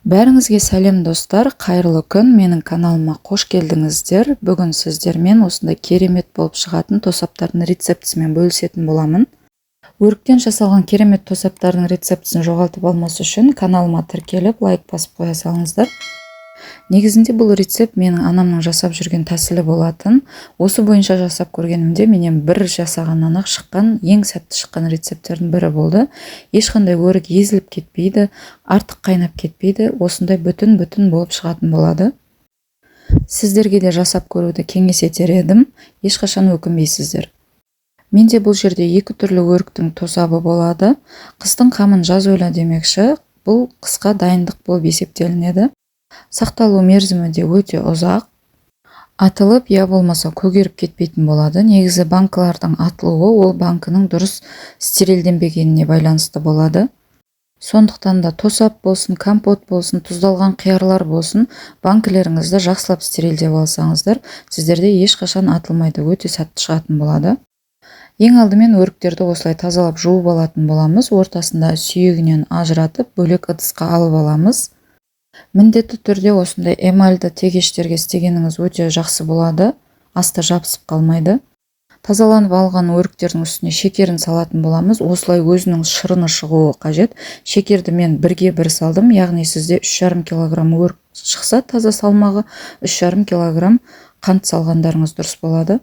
Бәріңізге сәлем достар, қайырлы күн, менің каналыма қош келдіңіздер. Бүгін сіздермен осындай керемет болып шығатын тосаптардың рецептісімен бөлісетін боламын. Өріктен жасалған керемет тосаптардың рецептісін жоғалтып алмас үшін каналыма тіркеліп, лайк басып қоя салыңыздар. Негізінде бұл рецепт менің анамның жасап жүрген тәсілі болатын. Осы бойынша жасап көргенімде менен бір жасағаннан ақ шыққан, ең сәтті шыққан рецепттердің бірі болды. Ешқандай өрік езіліп кетпейді, артық қайнап кетпейді, осындай бүтін болып шығатын болады. Сіздерге де жасап көруді кеңес етер едім, ешқашан өкінбейсіздер. Менде бұл жерде екі түрлі өріктің тосабы болады. Қыстың қамын жаз ойла демекші, бұл қысқа дайындық болып есептелінеді. Сақталу мерзімі де өте ұзақ. Атылып, я болмаса көгеріп кетпейтін болады. Негізі банкалардың атылуы ол банкының дұрыс стерилденбегеніне байланысты болады. Сондықтан да тосап болсын, компот болсын, тұздалған қиярлар болсын, банкілеріңізді жақсылап стерилдеп алсаңыздар, сіздерде ешқашан атылмайды, өте сәтті шығатын болады. Ең алдымен өріктерді осылай тазалап жуып алатын боламыз. Ортасында сүйегінен ажыратып, бөлек ыдысқа алып аламыз. Міндетті түрде осындай эмальді тегештерге істегеніңіз өте жақсы болады, асты жабысып қалмайды. Тазаланып алған өріктердің үстіне шекерін салатын боламыз. Осылай өзінің шырыны шығуы қажет. Шекерді мен 1-1 салдым, яғни сізде 3,5 килограмм өрік шықса, таза салмағы 3,5 килограмм қант салғандарыңыз дұрыс болады.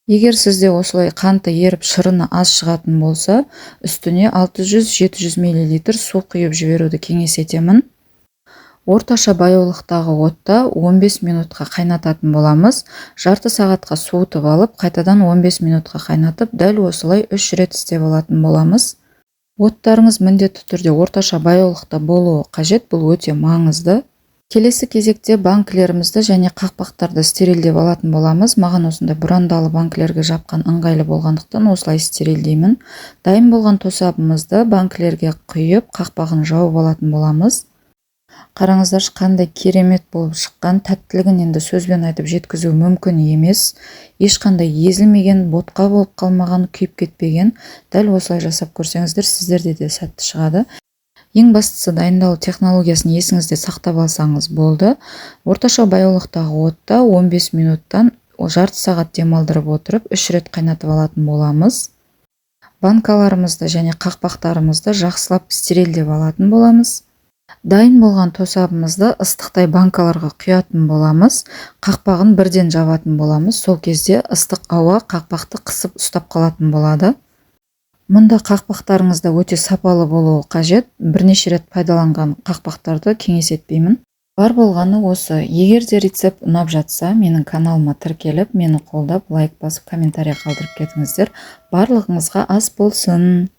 Егер сізде осылай қанты еріп шырыны аз шығатын болса, үстіне 600-700 мл су құйып жіберуді кеңес етемін. Орташа баяулықтағы отта 15 минутқа қайнататын боламыз. Жарты сағатқа суытып алып, қайтадан 15 минутқа қайнатып, дәл осылай 3 рет істеп алатын боламыз. Оттарыңыз міндетті түрде орташа баяулықта болуы қажет, бұл өте маңызды. Келесі кезекте банкілерімізді және қақпақтарды стерилдеп алатын боламыз. Маған осындай бұрандалы банкілерге жапқан ыңғайлы болғандықтан осылай стерилдеймін. Дайын болған тосабымызды банкілерге құйып, қақпағын жауып алатын боламыз. Қараңыздар, қандай керемет болып шыққан. Тәттілігін енді сөзбен айтып жеткізу мүмкін емес. Ешқандай езілмеген, ботқа болып қалмаған, күйіп кетпеген. Дәл осылай жасап көрсеңіздер, сіздерде де сәтті шығады. Ең бастысы дайындалу технологиясын есіңізде сақтап алсаңыз болды. Орташа баяулықтағы отта 15 минуттан жарты сағат демалдырып отырып 3 рет қайнатып алатын боламыз. Банкаларымызды және қақпақтарымызды жақсылап стерилдеп алатын боламыз. Дайын болған тосабымызды ыстықтай банкаларға құятын боламыз. Қақпағын бірден жабатын боламыз. Сол кезде ыстық ауа қақпақты қысып ұстап қалатын болады. Мұнда қақпақтарыңызда өте сапалы болуы қажет. Бірнеше рет пайдаланған қақпақтарды кеңес етпеймін. Бар болғаны осы. Егер де рецепт ұнап жатса, менің каналыма тіркеліп, мені қолдап, лайк басып, комментарий қалдырып кетіңіздер. Барлығыңызға ас болсын.